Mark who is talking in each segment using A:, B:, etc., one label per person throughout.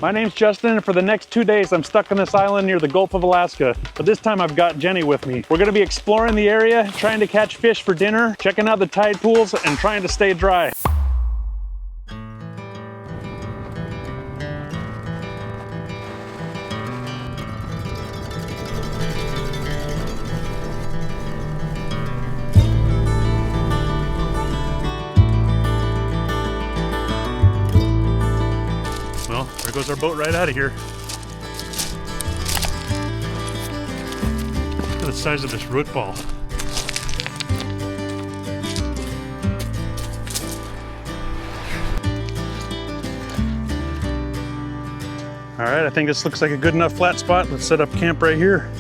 A: My name's Justin, and for the next 2 days I'm stuck on this island near the Gulf of Alaska. But this time I've got Jenny with me. We're gonna be exploring the area, trying to catch fish for dinner, checking out the tide pools, and trying to stay dry. Well, there goes our boat right out of here. Look at the size of this root ball. All right, I think this looks like a good enough flat spot. Let's set up camp right here.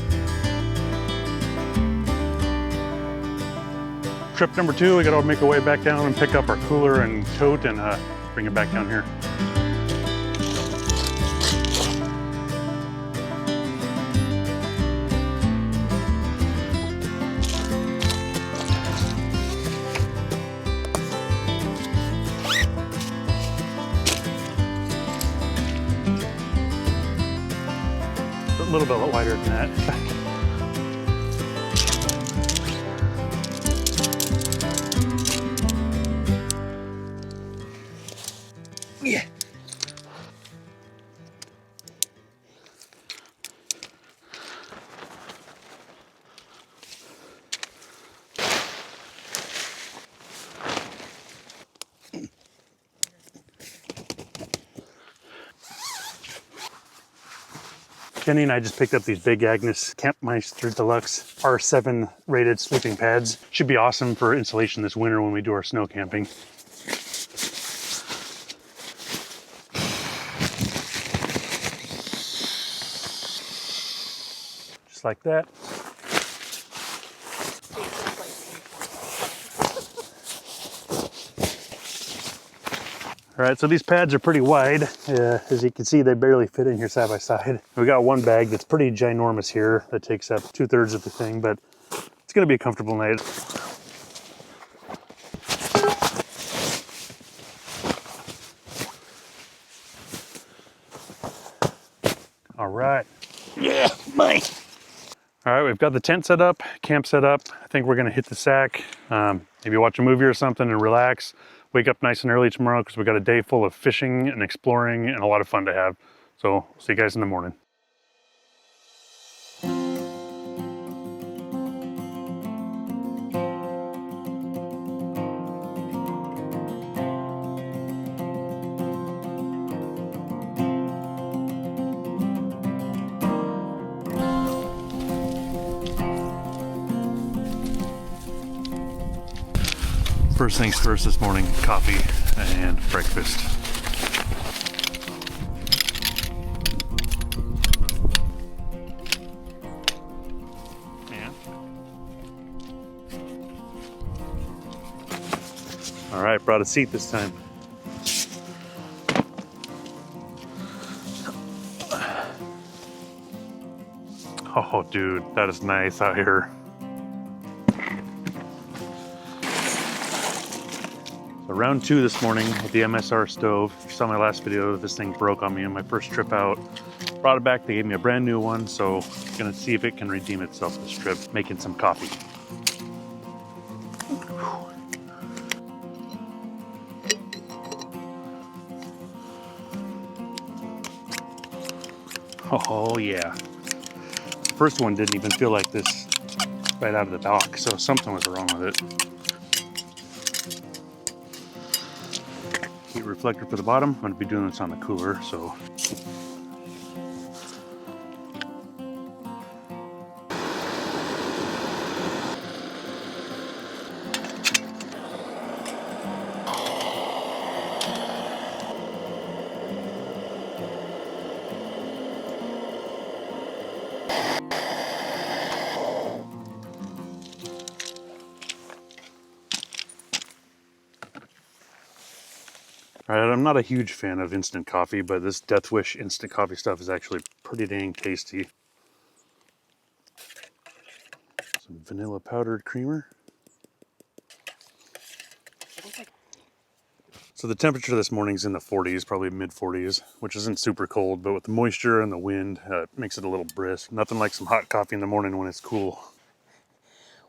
A: Trip number 2, we gotta make our way back down and pick up our cooler and tote and bring it back down here. A little bit wider than that. Yeah. Jenny and I just picked up these Big Agnes Campmeister Deluxe R7 rated sleeping pads. Should be awesome for insulation this winter when we do our snow camping. Just like that. All right, so these pads are pretty wide. As you can see, they barely fit in here side by side. We got one bag that's pretty ginormous here that takes up 2/3 of the thing, but it's gonna be a comfortable night. All right. Yeah, Mike. All right, we've got the tent set up, camp set up. I think we're gonna hit the sack, maybe watch a movie or something and relax. Wake up nice and early tomorrow because we got a day full of fishing and exploring and a lot of fun to have. So see you guys in the morning. First things first this morning, coffee and breakfast. All right, brought a seat this time. Oh, dude, that is nice out here. So round 2 this morning with the MSR stove. If you saw my last video, this thing broke on me on my first trip out. Brought it back, they gave me a brand new one, so I'm gonna see if it can redeem itself this trip, making some coffee. Oh yeah. The first one didn't even feel like this right out of the dock, so something was wrong with it. Heat reflector for the bottom. I'm gonna be doing this on the cooler, so. All right, I'm not a huge fan of instant coffee, but this Death Wish instant coffee stuff is actually pretty dang tasty. Some vanilla powdered creamer. So the temperature this morning's in the 40s, probably mid 40s, which isn't super cold, but with the moisture and the wind, it makes it a little brisk. Nothing like some hot coffee in the morning when it's cool.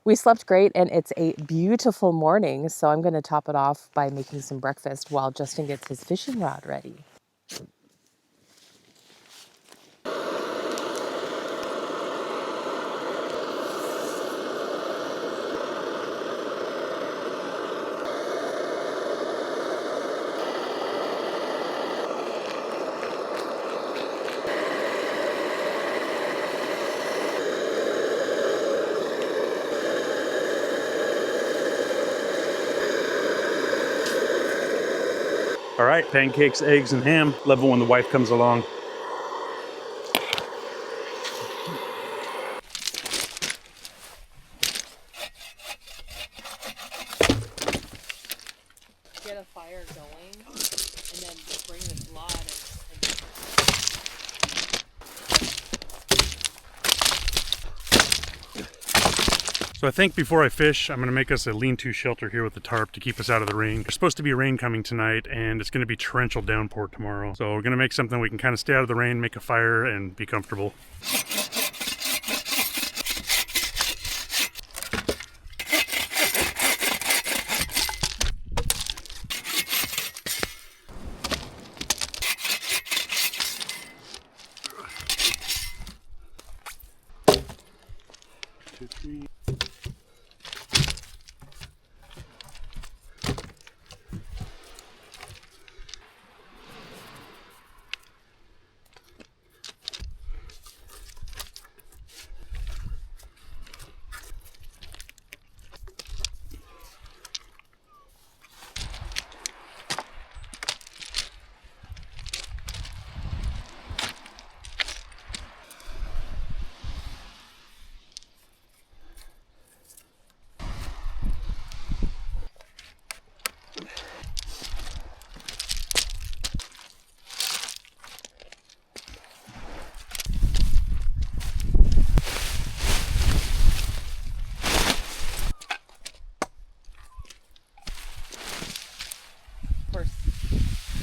B: We slept great and it's a beautiful morning, so I'm going to top it off by making some breakfast while Justin gets his fishing rod ready.
A: All right, pancakes, eggs, and ham. Love it when the wife comes along.
B: Get a fire going and then bring this rod
A: So I think before I fish, I'm gonna make us a lean-to shelter here with the tarp to keep us out of the rain. There's supposed to be rain coming tonight and it's gonna be torrential downpour tomorrow. So we're gonna make something we can kind of stay out of the rain, make a fire, and be comfortable. Two, three.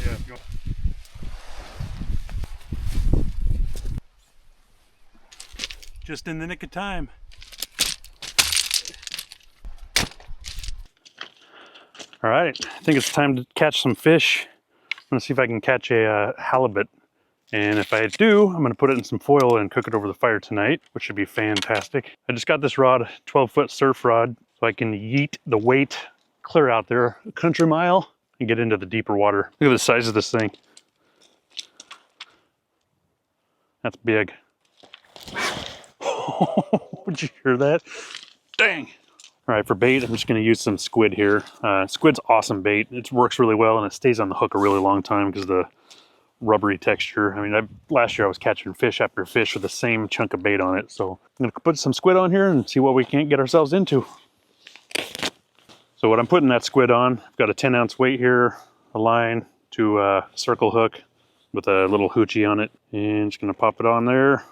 A: Yeah. Just in the nick of time. All right, I think it's time to catch some fish. I'm gonna see if I can catch a halibut. And if I do, I'm gonna put it in some foil and cook it over the fire tonight, which should be fantastic. I just got this rod, 12-foot surf rod, so I can yeet the weight clear out there a country mile and get into the deeper water. Look at the size of this thing. That's big. Would you hear that? Dang. All right, for bait, I'm just gonna use some squid here. Squid's awesome bait. It works really well and it stays on the hook a really long time because of the rubbery texture. I mean, last year I was catching fish after fish with the same chunk of bait on it. So I'm gonna put some squid on here and see what we can't get ourselves into. So what I'm putting that squid on, I've got a 10-ounce weight here, a line to a circle hook with a little hoochie on it. And just gonna pop it on there,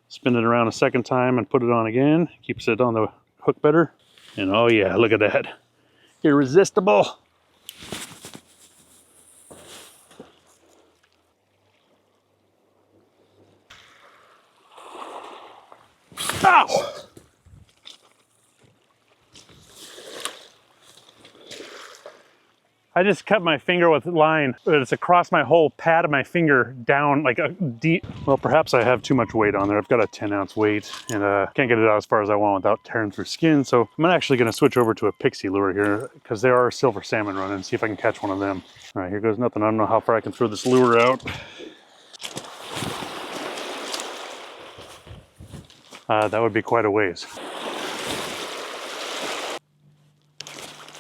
A: spin it around a second time and put it on again. Keeps it on the hook better. And oh yeah, look at that. Irresistible. Ow! I just cut my finger with line, but it's across my whole pad of my finger down like a deep. Well, perhaps I have too much weight on there. I've got a 10-ounce weight and can't get it out as far as I want without tearing through skin. So I'm actually gonna switch over to a pixie lure here because there are silver salmon running, see if I can catch one of them. All right, here goes nothing. I don't know how far I can throw this lure out. That would be quite a ways.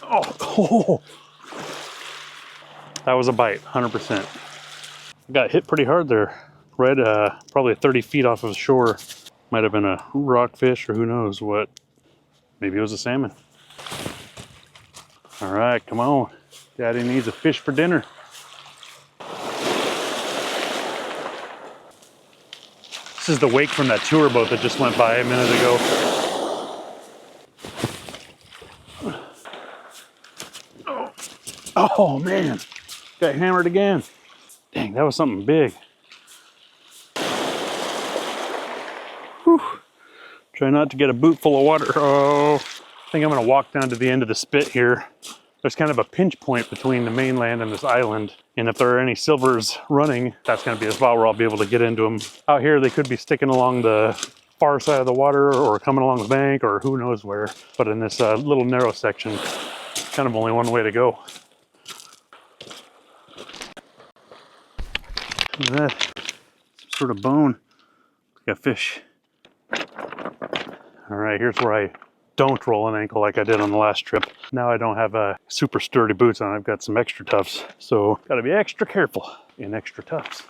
A: Oh. That was a bite, 100%. I got hit pretty hard there. Right, probably 30 feet off of the shore. Might have been a rockfish or who knows what. Maybe it was a salmon. All right, come on. Daddy needs a fish for dinner. This is the wake from that tour boat that just went by a minute ago. Oh man. Got hammered again. Dang, that was something big. Whew. Try not to get a boot full of water. Oh, I think I'm gonna walk down to the end of the spit here. There's kind of a pinch point between the mainland and this island. And if there are any silvers running, that's gonna be a spot where I'll be able to get into them. Out here, they could be sticking along the far side of the water or coming along the bank or who knows where. But in this little narrow section, kind of only one way to go. Look at that, some sort of bone, like a fish. All right, here's where I don't roll an ankle like I did on the last trip. Now I don't have super sturdy boots on, I've got some extra toughs. So gotta be extra careful in extra toughs.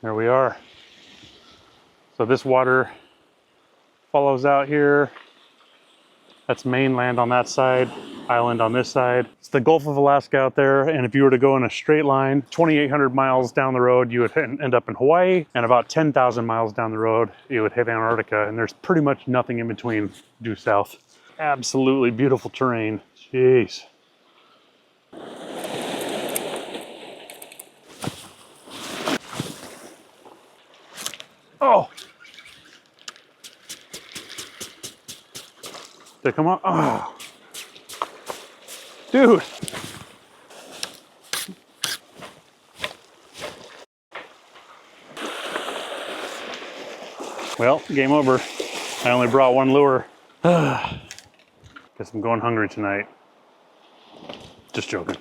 A: There we are. So this water follows out here. That's mainland on that side, island on this side. It's the Gulf of Alaska out there, and if you were to go in a straight line, 2,800 miles down the road, you would end up in Hawaii, and about 10,000 miles down the road, you would hit Antarctica, and there's pretty much nothing in between due south. Absolutely beautiful terrain. Jeez. Oh! Did it come up? Oh! Dude! Well, game over. I only brought one lure. Guess I'm going hungry tonight. Just joking.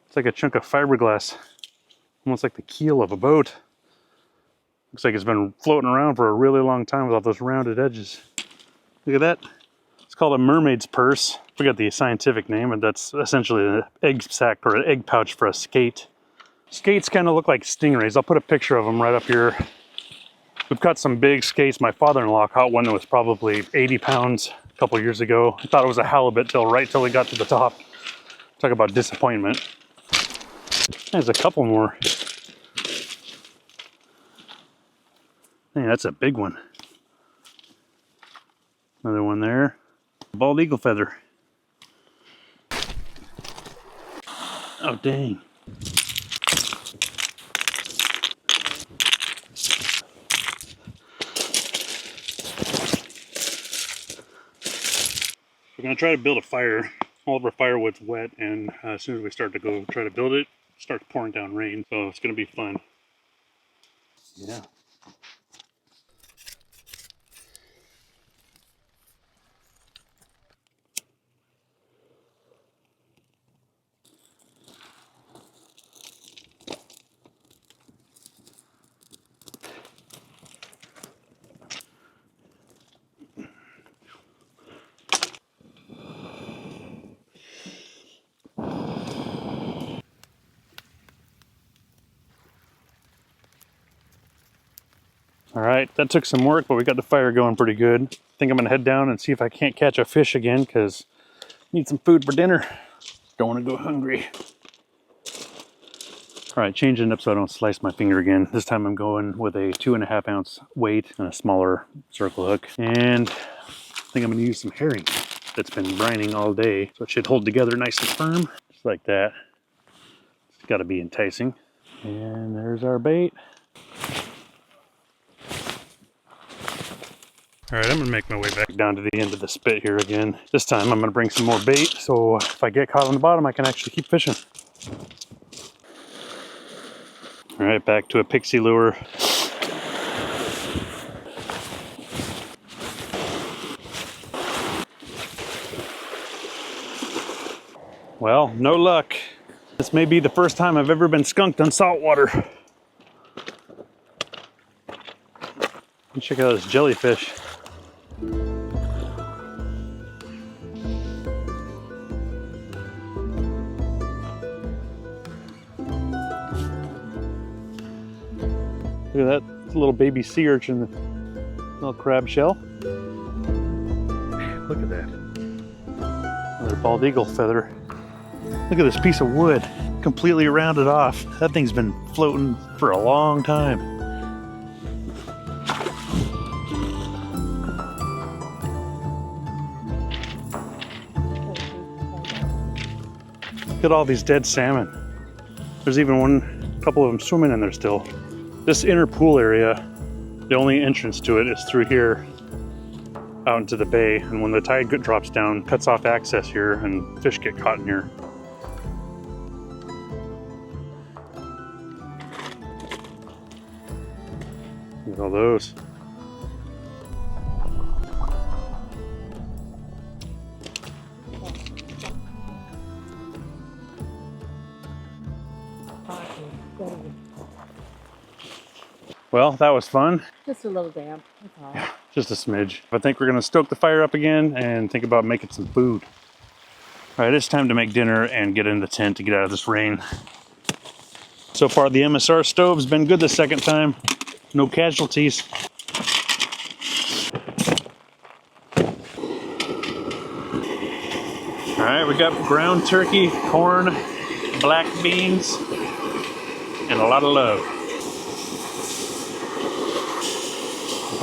A: It's like a chunk of fiberglass. Almost like the keel of a boat. Looks like it's been floating around for a really long time with all those rounded edges. Look at that. It's called a mermaid's purse. I forgot the scientific name, but that's essentially an egg sac or an egg pouch for a skate. Skates kind of look like stingrays. I'll put a picture of them right up here. We've got some big skates. My father-in-law caught one that was probably 80 pounds a couple years ago. I thought it was a halibut till we got to the top. Talk about disappointment. There's a couple more. Hey, that's a big one. Another one there. Bald eagle feather. Oh, dang. We're gonna try to build a fire. All of our firewood's wet, and as soon as we start to go try to build it, it starts pouring down rain. So it's gonna be fun. Yeah. All right, that took some work, but we got the fire going pretty good. I think I'm gonna head down and see if I can't catch a fish again, because I need some food for dinner. Don't wanna go hungry. All right, changing it up so I don't slice my finger again. This time I'm going with a 2.5 ounce weight and a smaller circle hook. And I think I'm gonna use some herring that's been brining all day. So it should hold together nice and firm, just like that. It's gotta be enticing. And there's our bait. All right, I'm gonna make my way back down to the end of the spit here again. This time I'm gonna bring some more bait, so if I get caught on the bottom, I can actually keep fishing. All right, back to a pixie lure. Well, no luck. This may be the first time I've ever been skunked on saltwater. Check out this jellyfish. Look at that, it's a little baby sea urchin, little crab shell. Look at that. Another bald eagle feather. Look at this piece of wood, completely rounded off. That thing's been floating for a long time. Look at all these dead salmon. There's even couple of them swimming in there still. This inner pool area, the only entrance to it is through here out into the bay, and when the tide drops down, cuts off access here and fish get caught in here. Look at all those. Well, that was fun.
B: Just a little damp, that's all.
A: Yeah, just a smidge. I think we're gonna stoke the fire up again and think about making some food. All right, it's time to make dinner and get in the tent to get out of this rain. So far, the MSR stove's been good the second time. No casualties. All right, we got ground turkey, corn, black beans, and a lot of love.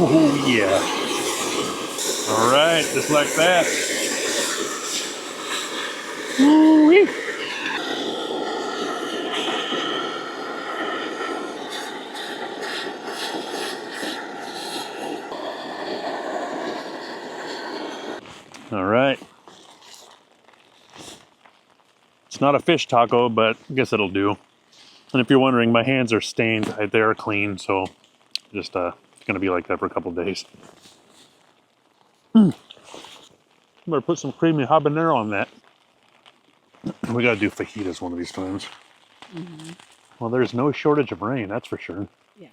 A: Oh yeah. All right, just like that. Woo-wee. All right. It's not a fish taco, but I guess it'll do. And if you're wondering, my hands are stained. They are clean, so just it's gonna be like that for a couple days. I'm gonna put some creamy habanero on that. We gotta do fajitas one of these times. Well, there's no shortage of rain, that's for sure.
B: Yeah.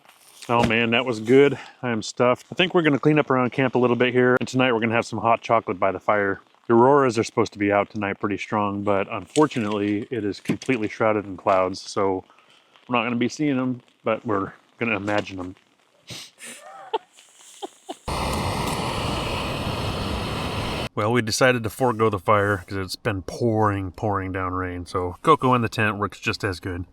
A: Oh man, that was good. I am stuffed. I think we're gonna clean up around camp a little bit here, and tonight we're gonna have some hot chocolate by the fire. The auroras are supposed to be out tonight pretty strong, but unfortunately it is completely shrouded in clouds, so we're not gonna be seeing them, but we're gonna imagine them. Well, we decided to forego the fire because it's been pouring down rain, so cocoa in the tent works just as good.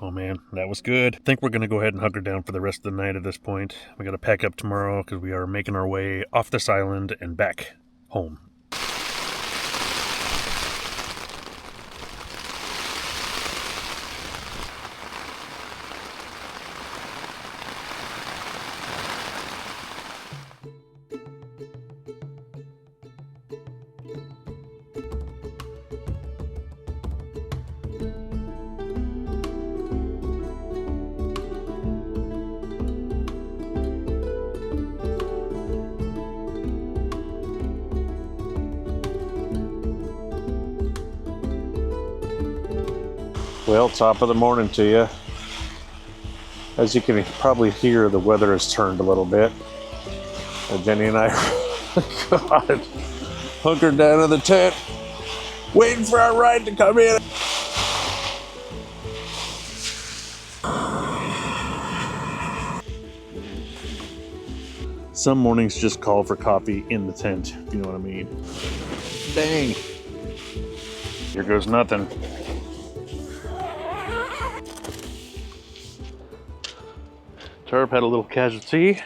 A: Oh man, that was good. I think we're gonna go ahead and hunker down for the rest of the night at this point. We gotta pack up tomorrow because we are making our way off this island and back home. Well, top of the morning to you. As you can probably hear, the weather has turned a little bit. And Jenny and I God, hunkered down in the tent, waiting for our ride to come in. Some mornings just call for coffee in the tent, if you know what I mean. Dang. Here goes nothing. Tarp had a little casualty.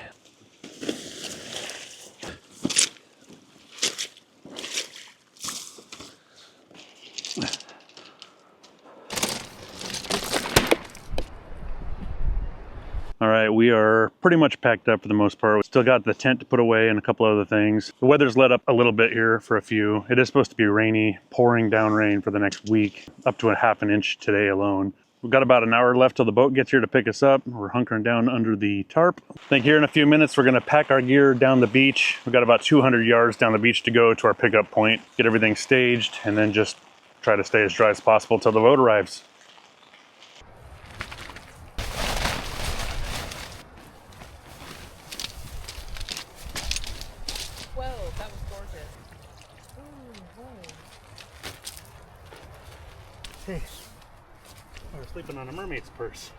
A: All right, we are pretty much packed up for the most part. We still got the tent to put away and a couple other things. The weather's let up a little bit here for a few. It is supposed to be rainy, pouring down rain for the next week, up to a half an inch today alone. We've got about an hour left till the boat gets here to pick us up. We're hunkering down under the tarp. I think here in a few minutes, we're gonna pack our gear down the beach. We've got about 200 yards down the beach to go to our pickup point, get everything staged, and then just try to stay as dry as possible till the boat arrives.
B: Whoa, that was gorgeous. Ooh, whoa.
A: Hey, I was sleeping on a mermaid's purse.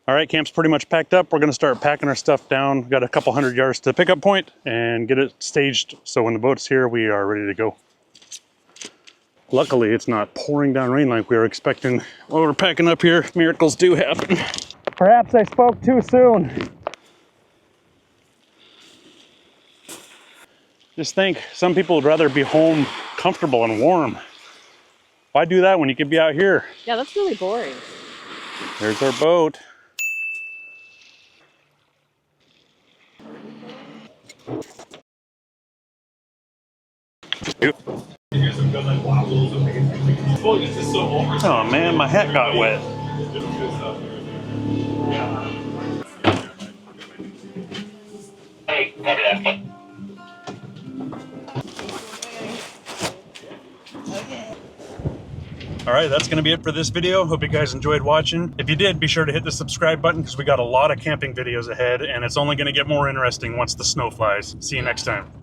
A: All right, camp's pretty much packed up. We're gonna start packing our stuff down. We've got a couple hundred yards to the pickup point and get it staged so when the boat's here, we are ready to go. Luckily, it's not pouring down rain like we were expecting. While we're packing up here, miracles do happen. Perhaps I spoke too soon. Just think, some people would rather be home comfortable and warm. Why do that when you could be out here?
B: Yeah, that's really boring.
A: There's our boat. Oh man, my hat got wet. All right, that's gonna be it for this video. Hope you guys enjoyed watching. If you did, be sure to hit the subscribe button because we got a lot of camping videos ahead and it's only gonna get more interesting once the snow flies. See you next time.